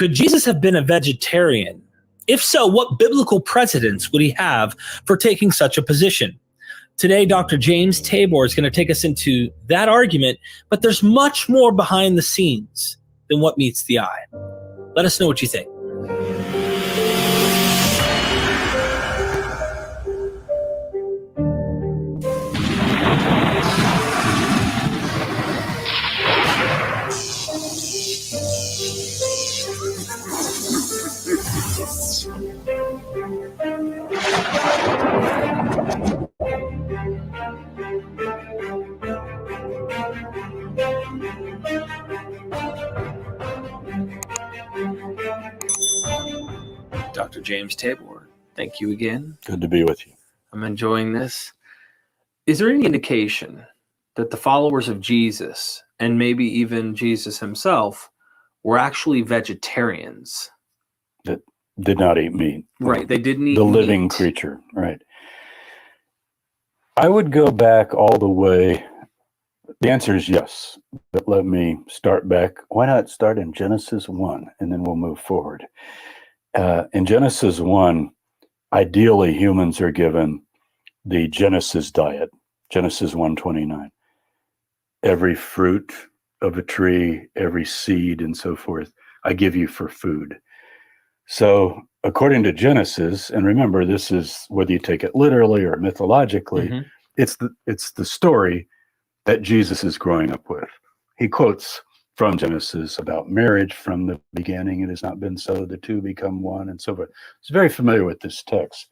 Could Jesus have been a vegetarian? If so, what biblical precedents would he have for taking such a position? Today, Dr. James Tabor is going to take us into that argument, but there's much more behind the scenes than what meets the eye. Let us know what you think. Dr. James Tabor, thank you again. Good to be with you. I'm enjoying this. Is there any indication that the followers of Jesus, and maybe even Jesus himself, were actually vegetarians? That did not eat meat. Right, they didn't eat the meat. Living creature, right. I would go back all the way. The answer is yes, but let me start back. Why not start in Genesis 1, and then we'll move forward. In Genesis 1, ideally humans are given the Genesis diet, Genesis 1:29. Every fruit of a tree, every seed, and so forth, I give you for food. So according to Genesis, and remember, this is whether you take it literally or mythologically, it's the story that Jesus is growing up with. He quotes from Genesis about marriage from the beginning. It has not been so, the two become one, and so forth. He's very familiar with this text.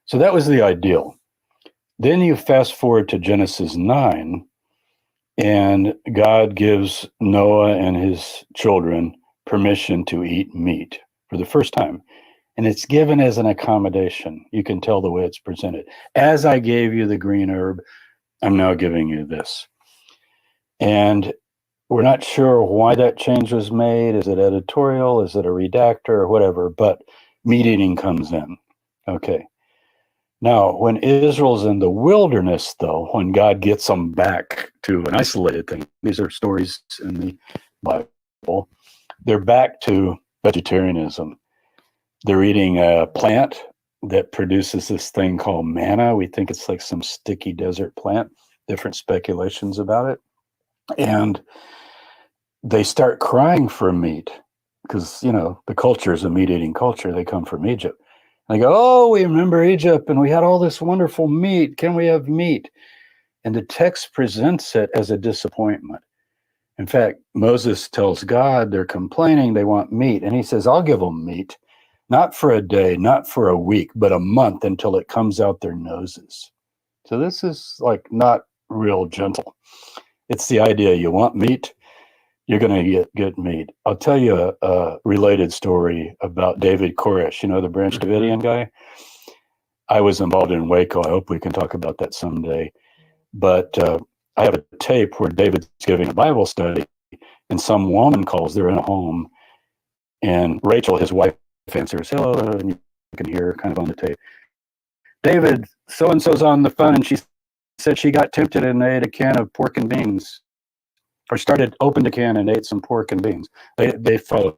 So that was the ideal. Then you fast forward to Genesis 9, and God gives Noah and his children permission to eat meat for the first time. And it's given as an accommodation. You can tell the way it's presented. As I gave you the green herb, I'm now giving you this. And we're not sure why that change was made. Is it editorial? Is it a redactor or whatever? But meat eating comes in. Okay. Now, when Israel's in the wilderness, though, when God gets them back to an isolated thing, these are stories in the Bible, they're back to vegetarianism. They're eating a plant that produces this thing called manna. We think it's like some sticky desert plant, different speculations about it. And they start crying for meat because, the culture is a meat-eating culture. They come from Egypt. And they go, oh, we remember Egypt and we had all this wonderful meat. Can we have meat? And the text presents it as a disappointment. In fact, Moses tells God they're complaining, they want meat. And he says, I'll give them meat, not for a day, not for a week, but a month until it comes out their noses. So this is like not real gentle. It's the idea you want meat, you're going to get meat. I'll tell you a related story about David Koresh, the Branch Davidian guy. I was involved in Waco. I hope we can talk about that someday. But I have a tape where David's giving a Bible study, and some woman calls. They're in a home, and Rachel, his wife, answers, hello, and you can hear her kind of on the tape. David, so-and-so's on the phone, and she said she got tempted and ate a can of pork and beans, or opened a can and ate some pork and beans. They followed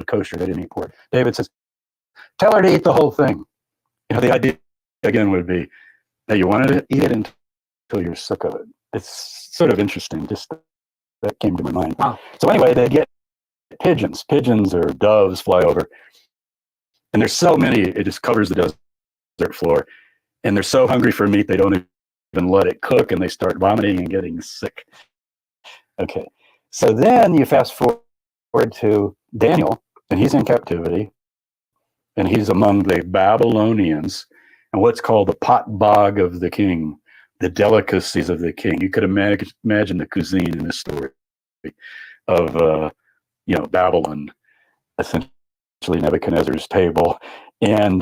kosher. They didn't eat pork. David says, tell her to eat the whole thing. The idea, again, would be, now you want to eat it until you're sick of it. It's sort of interesting. Just that came to my mind. Wow. So anyway, they get pigeons. Pigeons or doves fly over. And there's so many, it just covers the desert floor. And they're so hungry for meat, they don't even let it cook, and they start vomiting and getting sick. Okay, so then you fast forward to Daniel, and he's in captivity, and he's among the Babylonians, and what's called the potbog of the king, the delicacies of the king. You could imagine the cuisine in this story of, Babylon, essentially Nebuchadnezzar's table, and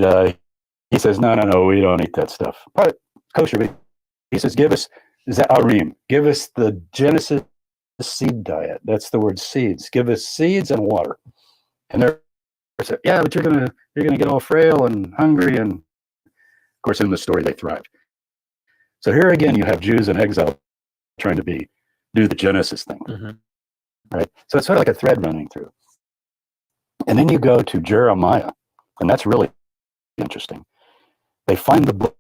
he says, no, we don't eat that stuff. But kosher, he says, give us Zaharim, give us the Genesis seed diet. That's the word seeds. Give us seeds and water. And they're saying, yeah, but you're gonna get all frail and hungry. And of course, in the story, they thrive. So here again, you have Jews in exile trying to do the Genesis thing, right? So it's sort of like a thread running through. And then you go to Jeremiah, and that's really interesting. They find the book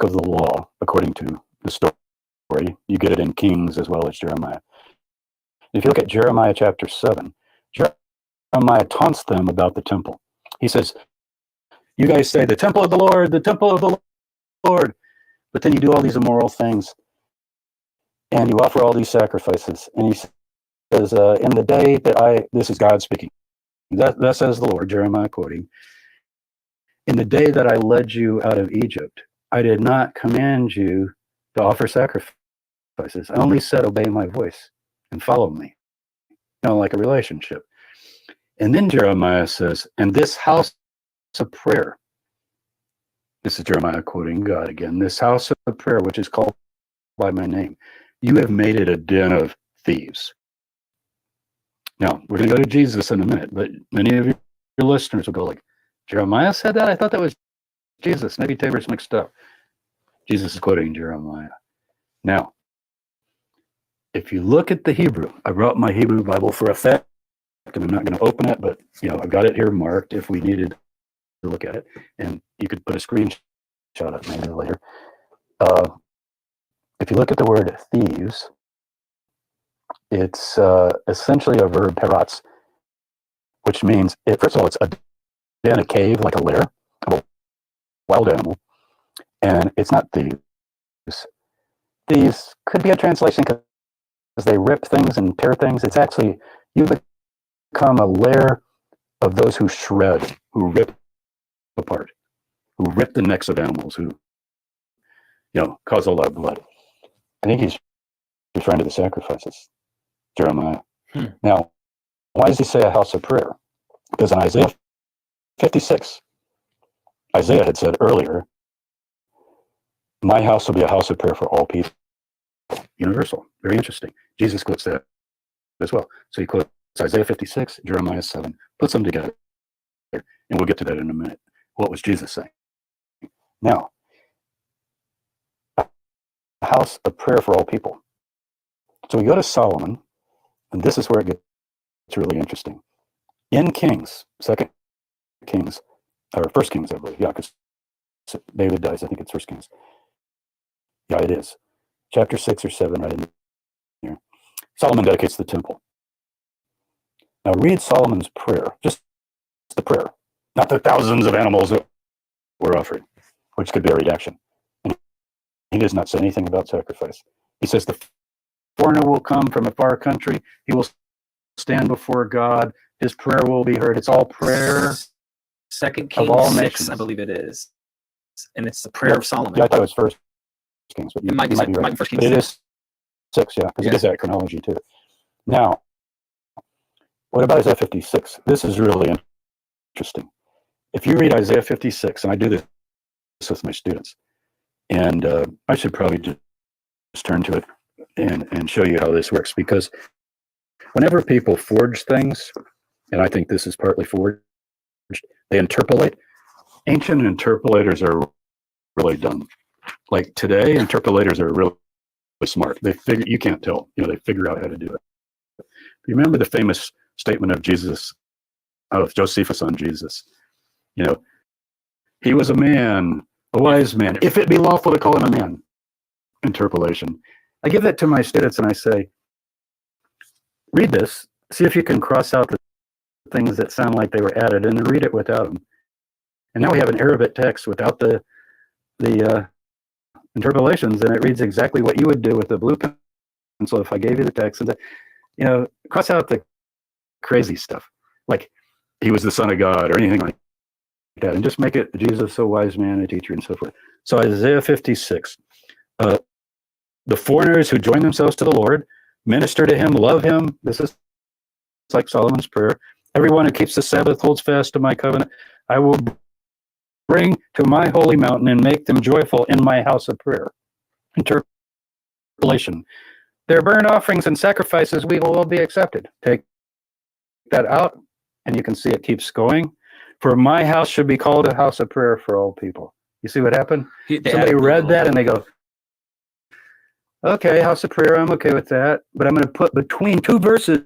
of the law according to the story. You get it in Kings as well as Jeremiah. If you look at Jeremiah chapter 7, Jeremiah taunts them about the temple. He says, you guys say the temple of the Lord, but then you do all these immoral things and you offer all these sacrifices. And he says, in the day that this is God speaking, that says the Lord, Jeremiah quoting, in the day that I led you out of Egypt, I did not command you to offer sacrifices. I only said, obey my voice and follow me, like a relationship. And then Jeremiah says, and this house of prayer, this is Jeremiah quoting God again, this house of prayer, which is called by my name, you have made it a den of thieves. Now, we're going to go to Jesus in a minute, but many of your listeners will go like, Jeremiah said that? I thought that was Jesus. Maybe Tabor's mixed up. Jesus is quoting Jeremiah. Now, if you look at the Hebrew, I brought my Hebrew Bible for effect, and I'm not going to open it, but I've got it here marked if we needed to look at it, and you could put a screenshot up maybe later. If you look at the word thieves, it's essentially a verb peratz, which means, first of all, it's in a cave, like a lair of a wild animal, and it's not thieves. Thieves could be a translation because they rip things and tear things. It's actually, you become a lair of those who shred, who rip apart, who rip the necks of animals, who cause a lot of blood. I think he's referring to the sacrifices, Jeremiah. Now, why does he say a house of prayer? Because in Isaiah 56, Isaiah had said earlier, my house will be a house of prayer for all people. Universal. Very interesting. Jesus quotes that as well. So he quotes Isaiah 56, Jeremiah 7, puts them together. And we'll get to that in a minute. What was Jesus saying? Now, a house of prayer for all people. So we go to Solomon, and this is where it gets really interesting. In Kings, 2 Kings, or 1 Kings, I believe. Yeah, because David dies. I think it's 1 Kings. Yeah, it is. Chapter 6 or 7, right in here. Solomon dedicates the temple. Now read Solomon's prayer, just the prayer, not the thousands of animals that were offered, which could be a redaction. And he does not say anything about sacrifice. He says the foreigner will come from a far country. He will stand before God. His prayer will be heard. It's all prayer. 2 Kings of all 6, nations. I believe it is. And it's the prayer of Solomon. Yeah, I thought it was 1 Kings, but It might be right. 1 Kings. But it is 6, yeah, because it gives that chronology too. Now, what about Isaiah 56? This is really interesting. If you read Isaiah 56, and I do this with my students, and I should probably just turn to it and show you how this works, because whenever people forge things, and I think this is partly forged, they interpolate. Ancient interpolators are really dumb. Like today, interpolators are really smart. They figure, you can't tell, they figure out how to do it. You remember the famous statement of Jesus, of Josephus on Jesus. He was a man, a wise man, if it be lawful to call him a man. Interpolation. I give that to my students and I say, read this, see if you can cross out the things that sound like they were added, and then read it without them. And now we have an Arabic text without the interpolations, and it reads exactly what you would do with a blue pencil if I gave you the text. And cross out the crazy stuff, like he was the son of God or anything like that, and just make it Jesus, a wise man, a teacher, and so forth. So Isaiah 56, the foreigners who join themselves to the Lord, minister to him, love him. This is like Solomon's prayer. Everyone who keeps the Sabbath holds fast to my covenant. I will bring to my holy mountain and make them joyful in my house of prayer. Interpolation. Their burnt offerings and sacrifices will all be accepted. Take that out, and you can see it keeps going. For my house should be called a house of prayer for all people. You see what happened? Somebody read that and they go, okay, house of prayer, I'm okay with that. But I'm going to put between two verses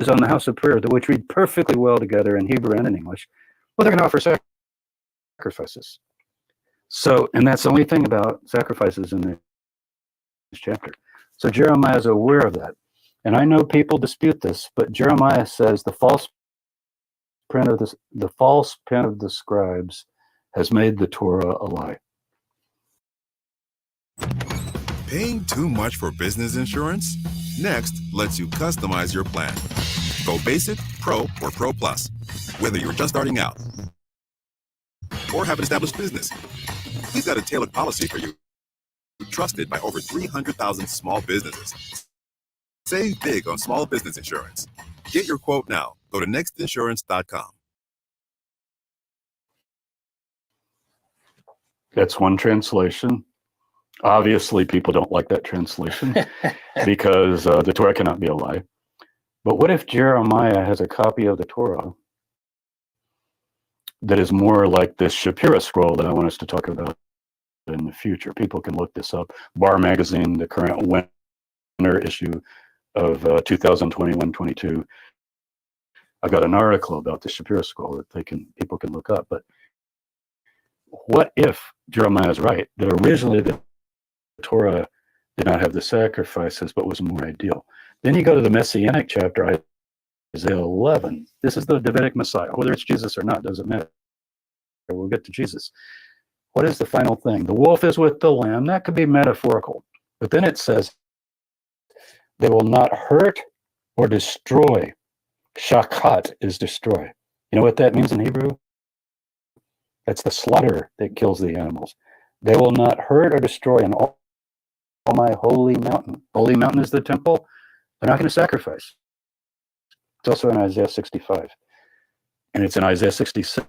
on the house of prayer, which read perfectly well together in Hebrew and in English, well, they're going to offer sacrifices. So, and that's the only thing about sacrifices in this chapter. So Jeremiah is aware of that. And I know people dispute this, but Jeremiah says the false pen of the scribes has made the Torah a lie. Paying too much for business insurance? Next lets you customize your plan. Go basic, pro, or pro plus. Whether you're just starting out or have an established business, we've got a tailored policy for you. Trusted by over 300,000 small businesses. Save big on small business insurance. Get your quote now. Go to nextinsurance.com. That's one translation. Obviously, people don't like that translation because the Torah cannot be a lie. But what if Jeremiah has a copy of the Torah that is more like this Shapira scroll that I want us to talk about in the future? People can look this up. Bar Magazine, the current winter issue of 2021-22. I've got an article about the Shapira scroll that people can look up. But what if Jeremiah is right, that originally the Torah did not have the sacrifices, but was more ideal? Then you go to the Messianic chapter, Isaiah 11. This is the Davidic Messiah. Whether it's Jesus or not, doesn't matter. We'll get to Jesus. What is the final thing? The wolf is with the lamb. That could be metaphorical. But then it says, they will not hurt or destroy. Shakat is destroy. You know what that means in Hebrew? That's the slaughter that kills the animals. They will not hurt or destroy in all my holy mountain. Holy mountain is the temple. They're not going to sacrifice. It's also in Isaiah 65. And it's in Isaiah 66.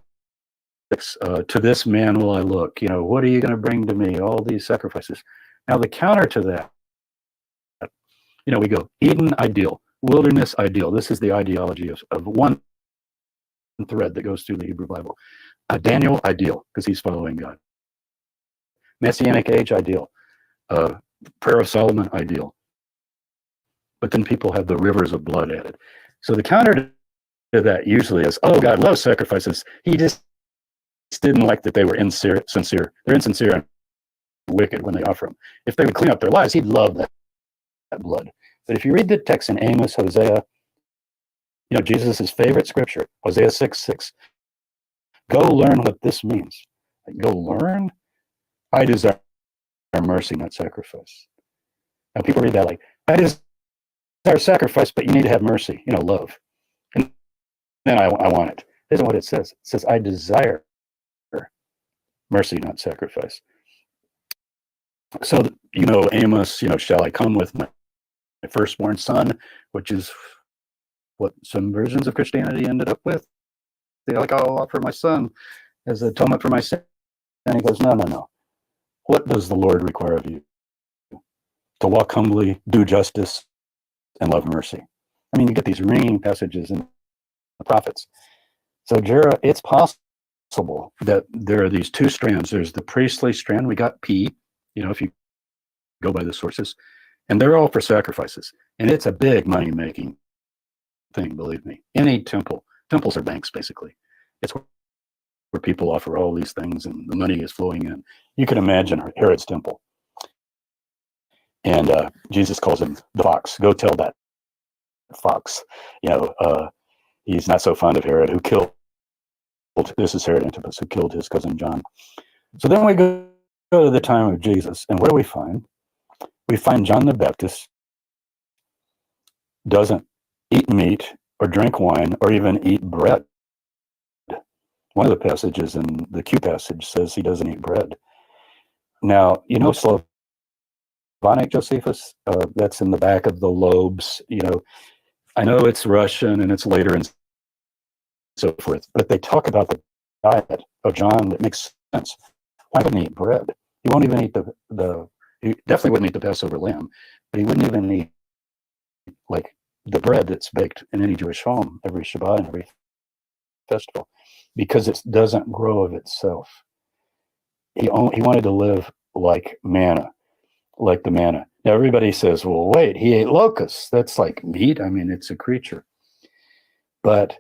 To this man will I look. What are you going to bring to me? All these sacrifices. Now, the counter to that, we go Eden ideal, wilderness ideal. This is the ideology of one thread that goes through the Hebrew Bible. Daniel ideal, because he's following God. Messianic age ideal. Prayer of Solomon ideal. But then people have the rivers of blood added. So the counter to that usually is, oh, God loves sacrifices. He just didn't like that they were sincere. They're insincere and wicked when they offer them. If they would clean up their lives, he'd love that blood. But if you read the text in Amos, Hosea, Jesus' favorite scripture, Hosea 6:6, go learn what this means. Go learn? I desire mercy, not sacrifice. Now people read that like, I desire sacrifice, but you need to have mercy, love. And then I want it. That isn't what it says. It says, I desire mercy, not sacrifice. So, Amos, shall I come with my firstborn son, which is what some versions of Christianity ended up with. They're like, I'll offer my son as atonement for my sin. And he goes, no. What does the Lord require of you? To walk humbly, do justice, and love mercy. I mean, you get these ringing passages in the prophets. So, it's possible that there are these two strands. There's the priestly strand. We got P, if you go by the sources, and they're all for sacrifices. And it's a big money-making thing, believe me. Any temples are banks, basically. It's where people offer all these things and the money is flowing in. You can imagine Herod's temple. And Jesus calls him the fox. Go tell that fox. He's not so fond of Herod, who killed, this is Herod Antipas, who killed his cousin John. So then we go to the time of Jesus, and what do we find? We find John the Baptist doesn't eat meat or drink wine or even eat bread. One of the passages in the Q passage says he doesn't eat bread. Now, Slavonic Josephus, that's in the back of the lobes. I know it's Russian and it's later and so forth, but they talk about the diet of John that makes sense. Why wouldn't he eat bread? He won't even eat he definitely wouldn't eat the Passover lamb, but he wouldn't even eat like the bread that's baked in any Jewish home every Shabbat and every festival, because it doesn't grow of itself. He wanted to live like manna, like the manna. Now everybody says, well, wait, he ate locusts. That's like meat. I mean, it's a creature. But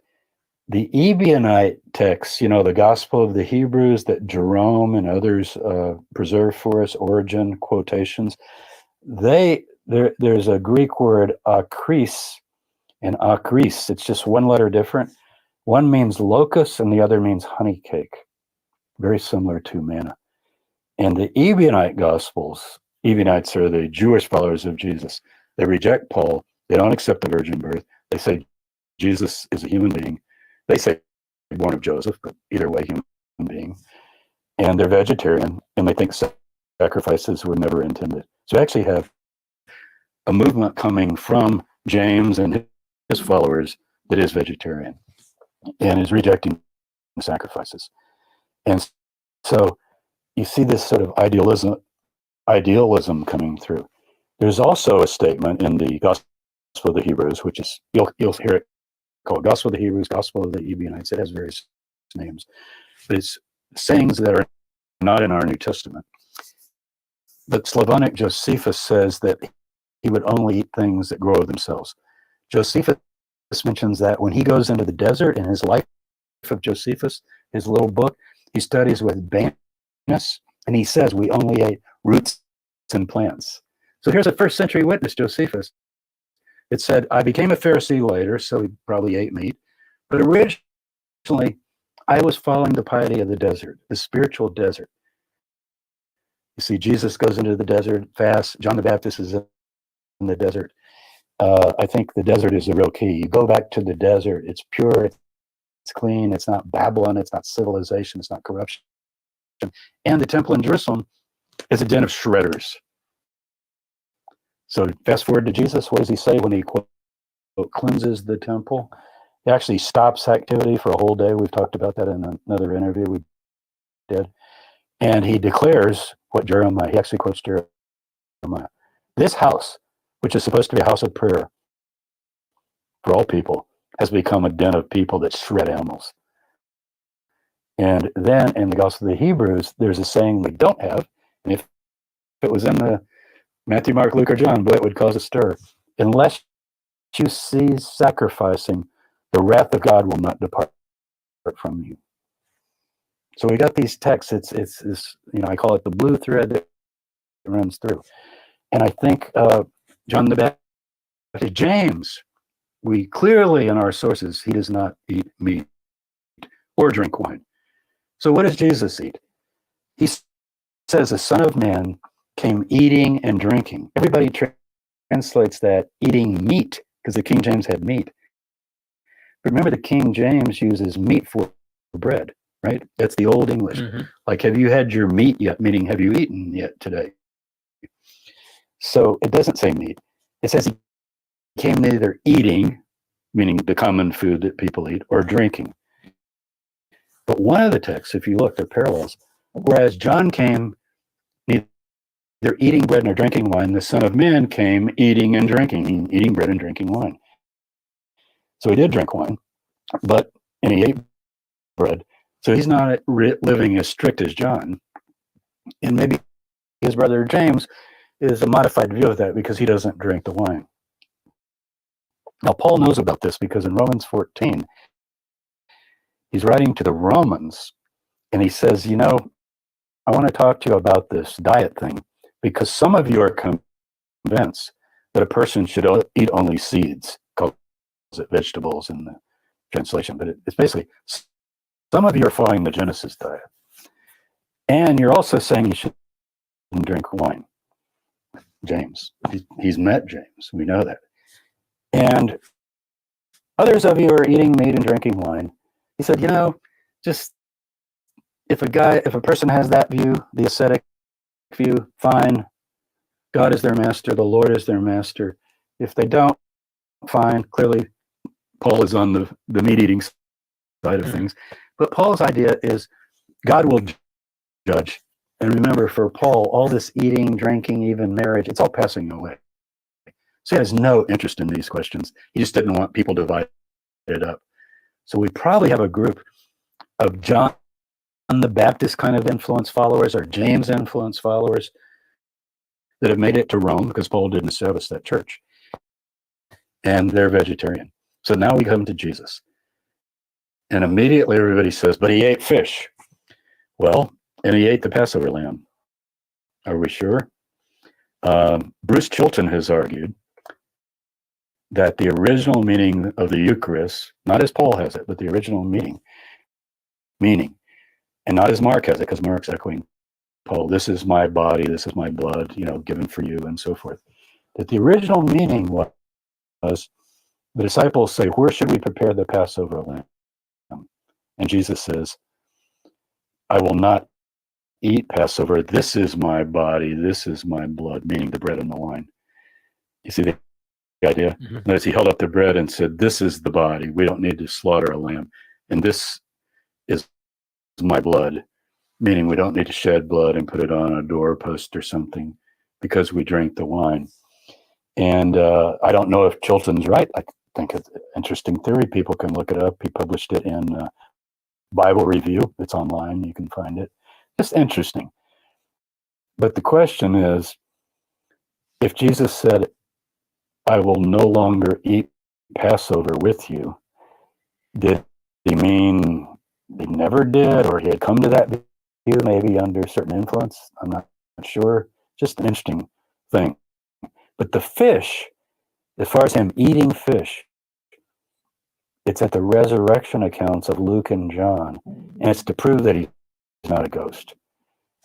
the Ebionite texts, the Gospel of the Hebrews that Jerome and others preserve for us, Origen quotations, there's a Greek word akris and akris. It's just one letter different. One means locust and the other means honey cake, very similar to manna. And the Ebionite Gospels, Ebionites are the Jewish followers of Jesus. They reject Paul. They don't accept the virgin birth. They say Jesus is a human being. They say born of Joseph, but either way, human being. And they're vegetarian, and they think sacrifices were never intended. So you actually have a movement coming from James and his followers that is vegetarian and is rejecting sacrifices. And so you see this sort of idealism coming through. There's also a statement in the Gospel of the Hebrews, which is, you'll hear it called Gospel of the Hebrews, Gospel of the Ebionites. It has various names, but it's sayings that are not in our New Testament. But Slavonic Josephus says that he would only eat things that grow of themselves. Josephus mentions that when he goes into the desert in his Life of Josephus, his little book, he studies with Banus, and he says we only ate roots and plants. So here's a first century witness, Josephus. It said, I became a Pharisee later, so he probably ate meat. But originally, I was following the piety of the desert, the spiritual desert. You see, Jesus goes into the desert, fasts. John the Baptist is in the desert. I think the desert is the real key. You go back to the desert. It's pure. It's clean. It's not Babylon. It's not civilization. It's not corruption. And the temple in Jerusalem is a den of shredders. So fast forward to Jesus. What does he say when he, quote, cleanses the temple? He actually stops activity for a whole day. We've talked about that in another interview we did. And he declares what Jeremiah, he actually quotes Jeremiah. This house, which is supposed to be a house of prayer for all people, has become a den of people that shred animals. And then in the Gospel of the Hebrews, there's a saying we don't have. And if it was in the Matthew, Mark, Luke, or John, boy, it would cause a stir. Unless you cease sacrificing, the wrath of God will not depart from you. So we got these texts. It's I call it the blue thread that runs through. And I think John the Baptist, James, we clearly in our sources, he does not eat meat or drink wine. So what does Jesus eat? He says the Son of Man came eating and drinking. Everybody translates that eating meat because the King James had meat. But remember, the King James uses meat for bread, right? That's the Old English. Mm-hmm. Like, have you had your meat yet? Meaning, have you eaten yet today? So it doesn't say meat. It says he came neither eating, meaning the common food that people eat, or drinking. But one of the texts, if you look, they're parallels. Whereas John came neither eating bread nor drinking wine, the Son of Man came eating and drinking, eating bread and drinking wine. So he did drink wine, and he ate bread. So he's not living as strict as John. And maybe his brother James is a modified view of that because he doesn't drink the wine. Now, Paul knows about this because in Romans 14, he's writing to the Romans, and he says, I want to talk to you about this diet thing because some of you are convinced that a person should eat only seeds, calls it vegetables in the translation, but it's basically some of you are following the Genesis diet. And you're also saying you shouldn't drink wine. James, he's met James, we know that. And others of you are eating meat and drinking wine. He said, just if a person has that view, the ascetic view, fine. God is their master, the Lord is their master. If they don't, fine. Clearly, Paul is on the meat-eating side of things. But Paul's idea is God will judge. And remember, for Paul, all this eating, drinking, even marriage, it's all passing away. So he has no interest in these questions. He just didn't want people divided up. So we probably have a group of John the Baptist kind of influence followers or James influence followers that have made it to Rome because Paul didn't establish that church. And they're vegetarian. So now we come to Jesus. And immediately everybody says, but he ate fish. Well, and he ate the Passover lamb. Are we sure? Bruce Chilton has argued that the original meaning of the Eucharist, not as Paul has it, but the original meaning, and not as Mark has it, because Mark's echoing Paul, this is my body, this is my blood, given for you, and so forth. That the original meaning was the disciples say, where should we prepare the Passover lamb? And Jesus says, I will not eat Passover. This is my body, this is my blood, meaning the bread and the wine. You see the idea? Mhm. Notice he held up the bread and said, this is the body. We don't need to slaughter a lamb. And this is my blood, meaning we don't need to shed blood and put it on a doorpost or something because we drank the wine. And I don't know if Chilton's right. I think it's an interesting theory. People can look it up. He published it in Bible Review. It's online. You can find it. Just interesting. But the question is, if Jesus said, I will no longer eat Passover with you, did he mean he never did, or he had come to that view maybe under certain influence? I'm not sure. Just an interesting thing. But the fish, as far as him eating fish, it's at the resurrection accounts of Luke and John, and it's to prove that he's not a ghost.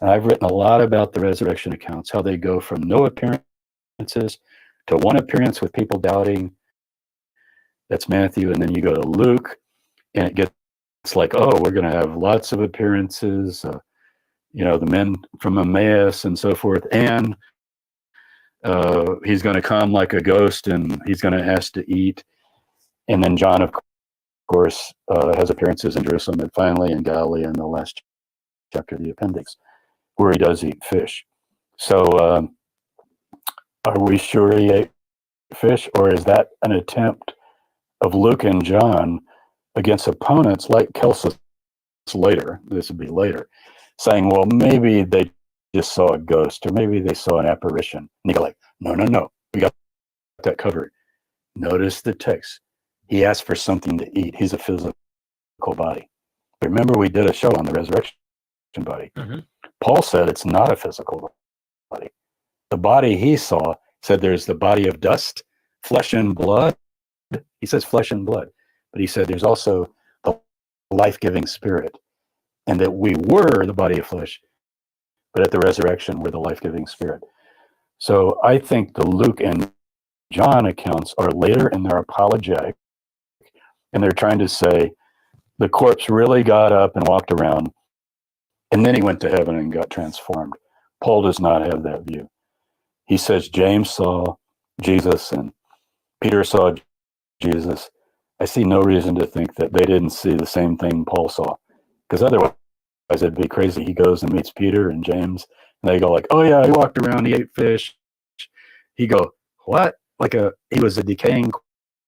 And I've written a lot about the resurrection accounts, how they go from no appearances to one appearance with people doubting. That's Matthew. And then you go to Luke, and it gets like, oh, we're going to have lots of appearances, the men from Emmaus and so forth. And he's going to come like a ghost, and he's going to ask to eat. And then John, of course, has appearances in Jerusalem and finally in Galilee in the last chapter of the appendix, where he does eat fish. So are we sure he ate fish, or is that an attempt of Luke and John against opponents like Celsus later, this would be later, saying, well, maybe they just saw a ghost, or maybe they saw an apparition. And you go like, no, we got that covered. Notice the text. He asked for something to eat. He's a physical body. Remember, we did a show on the resurrection body. Mm-hmm. Paul said it's not a physical body. The body he saw said there's the body of dust, flesh and blood. He says flesh and blood, but he said there's also the life-giving spirit, and that we were the body of flesh, but at the resurrection we're the life-giving spirit. So I think the Luke and John accounts are later in their apologetic, and they're trying to say the corpse really got up and walked around, and then he went to heaven and got transformed. Paul does not have that view. He says James saw Jesus and Peter saw Jesus. I see no reason to think that they didn't see the same thing Paul saw, because otherwise it'd be crazy. He goes and meets Peter and James, and they go like, oh yeah, he walked around, he ate fish. He go, what? He was a decaying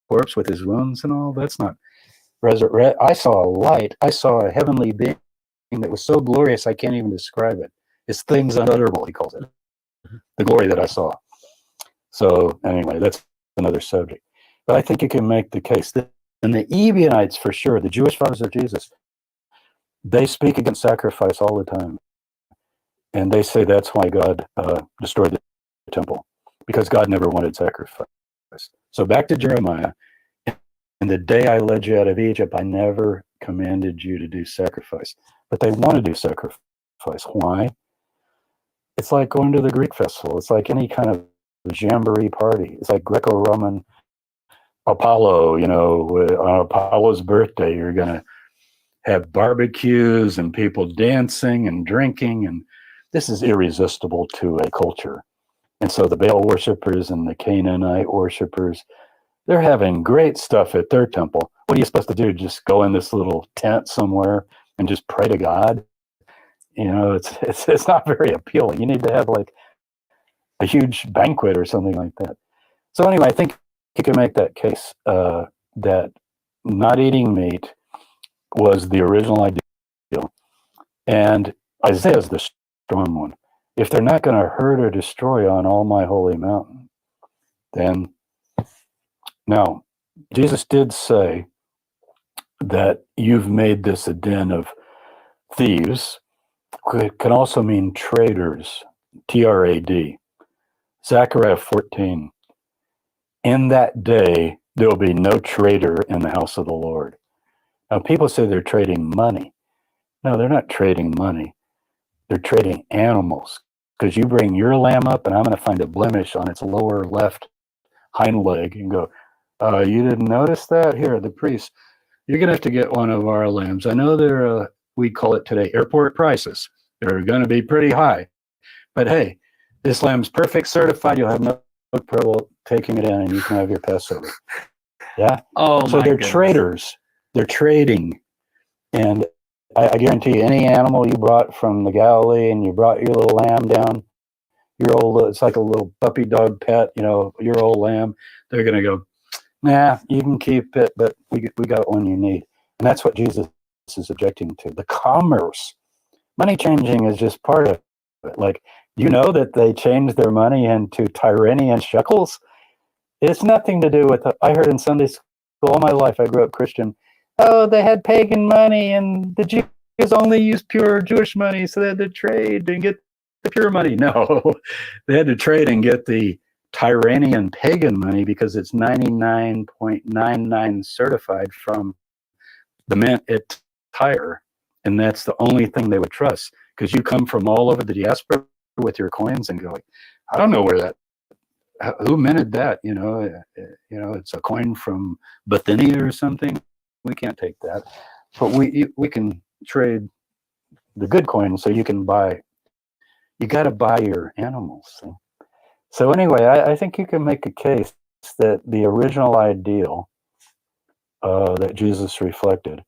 corpse with his wounds and all? That's not resurrect. I saw a light. I saw a heavenly being that was so glorious I can't even describe it. It's things unutterable, he calls it. The glory that I saw. So anyway, that's another subject. But I think you can make the case that, and the Ebionites, for sure, the Jewish fathers of Jesus, they speak against sacrifice all the time. And they say that's why God destroyed the temple, because God never wanted sacrifice. So back to Jeremiah. In the day I led you out of Egypt, I never commanded you to do sacrifice. But they want to do sacrifice. Why? It's like going to the Greek festival. It's like any kind of jamboree party. It's like Greco-Roman Apollo, on Apollo's birthday, you're going to have barbecues and people dancing and drinking. And this is irresistible to a culture. And so the Baal worshipers and the Canaanite worshipers, they're having great stuff at their temple. What are you supposed to do? Just go in this little tent somewhere and just pray to God? It's not very appealing. You need to have like a huge banquet or something like that. So anyway, I think you can make that case that not eating meat was the original ideal. And Isaiah's the strong one. If they're not going to hurt or destroy on all my holy mountain, then now Jesus did say that you've made this a den of thieves. It can also mean traitors, TRAD. Zechariah 14. In that day, there will be no traitor in the house of the Lord. Now, people say they're trading money. No, they're not trading money. They're trading animals. Because you bring your lamb up, and I'm going to find a blemish on its lower left hind leg and go, you didn't notice that? Here, the priest, you're going to have to get one of our lambs. I know they're, we call it today, airport prices. They're going to be pretty high. But hey, this lamb's perfect certified. You'll have no trouble taking it in, and you can have your Passover. Yeah? Oh, So my they're goodness. traders. They're trading. And I guarantee you, any animal you brought from the Galilee and you brought your little lamb down, your old, it's like a little puppy dog pet, your old lamb, they're going to go, nah, you can keep it, but we got one you need. And that's what Jesus is objecting to. The commerce. Money changing is just part of it. Like, you know that they changed their money into Tyrannian shekels? It's nothing to do with, I heard in Sunday school all my life, I grew up Christian, oh, they had pagan money and the Jews only used pure Jewish money, so they had to trade and get the pure money. No, they had to trade and get the Tyrannian pagan money because it's 99.99 certified from the mint at Tyre. And that's the only thing they would trust, because you come from all over the diaspora with your coins and go, I don't know where that, who minted that? It's a coin from Bithynia or something. We can't take that, but we can trade the good coin, so you can buy. You got to buy your animals. So anyway, I think you can make a case that the original ideal that Jesus reflected: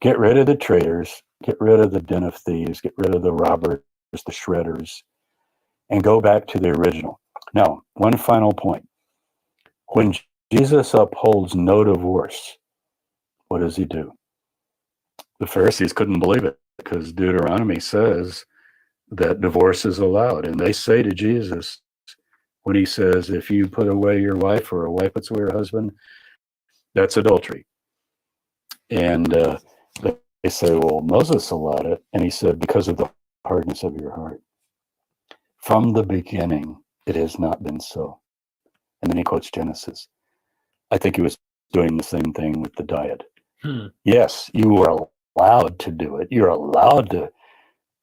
get rid of the traitors, get rid of the den of thieves, get rid of the robbers, the shredders, and go back to the original. Now, one final point: when Jesus upholds no divorce, what does he do? The Pharisees couldn't believe it, because Deuteronomy says that divorce is allowed. And they say to Jesus, when he says, if you put away your wife or a wife puts away her husband, that's adultery. And they say, well, Moses allowed it. And he said, because of the hardness of your heart. From the beginning, it has not been so. And then he quotes Genesis. I think he was doing the same thing with the diet. Yes, you are allowed to do it. You're allowed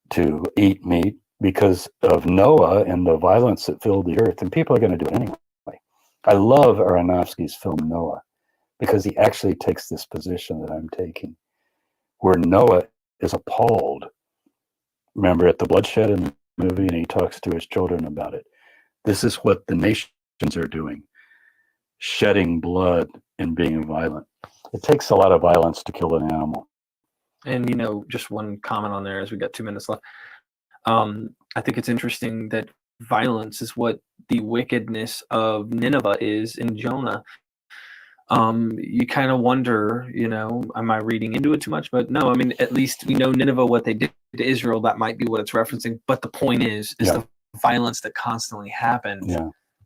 to eat meat because of Noah and the violence that filled the earth, and people are going to do it anyway. I love Aronofsky's film Noah, because he actually takes this position that I'm taking, where Noah is appalled. Remember at the bloodshed in the movie, and he talks to his children about it. This is what the nations are doing, shedding blood and being violent. It takes a lot of violence to kill an animal. And, just one comment on there, as we got 2 minutes left. I think it's interesting that violence is what the wickedness of Nineveh is in Jonah. You kind of wonder, am I reading into it too much? But no, I mean, at least we know Nineveh, what they did to Israel. That might be what it's referencing. But the point is the violence that constantly happens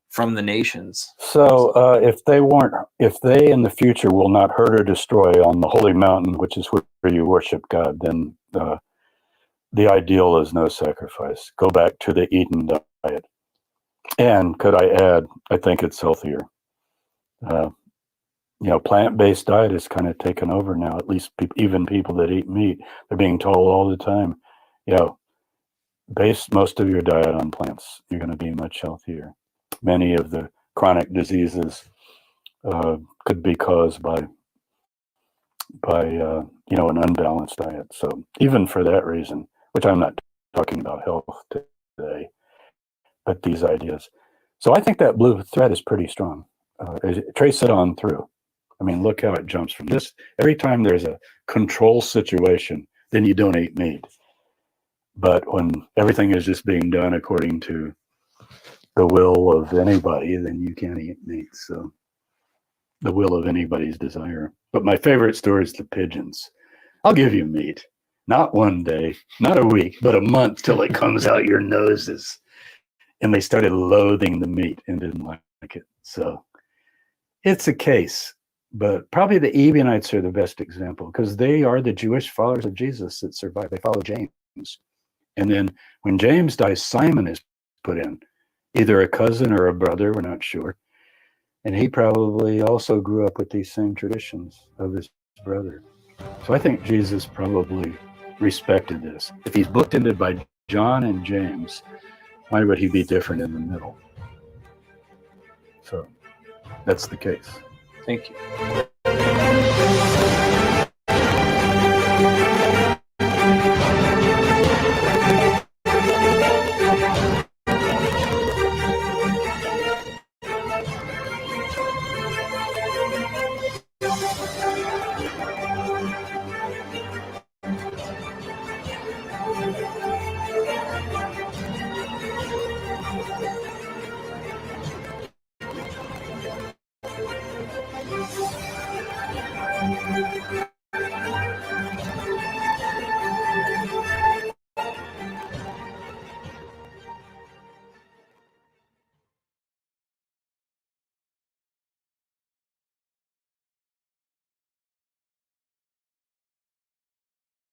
from the nations. So if they in the future will not hurt or destroy on the holy mountain, which is where you worship God, then the ideal is no sacrifice. Go back to the Eden diet. And could I add, I think it's healthier. Plant-based diet is kind of taken over now. At least even people that eat meat, they're being told all the time, base most of your diet on plants. You're going to be much healthier. Many of the chronic diseases could be caused by an unbalanced diet. So even for that reason, which I'm not talking about health today, but these ideas. So I think that blue thread is pretty strong. Trace it on through. I mean, look how it jumps from this. Every time there's a control situation, then you don't eat meat. But when everything is just being done according to the will of anybody, then you can't eat meat. So the will of anybody's desire. But my favorite story is the pigeons. I'll give you meat. Not one day, not a week, but a month till it comes out your noses. And they started loathing the meat and didn't like it. So it's a case. But probably the Ebionites are the best example because they are the Jewish followers of Jesus that survived. They follow James. And then when James dies, Simon is put in, either a cousin or a brother, we're not sure. And he probably also grew up with these same traditions of his brother. So I think Jesus probably respected this. If he's bookended by John and James, why would he be different in the middle? So that's the case. Thank you.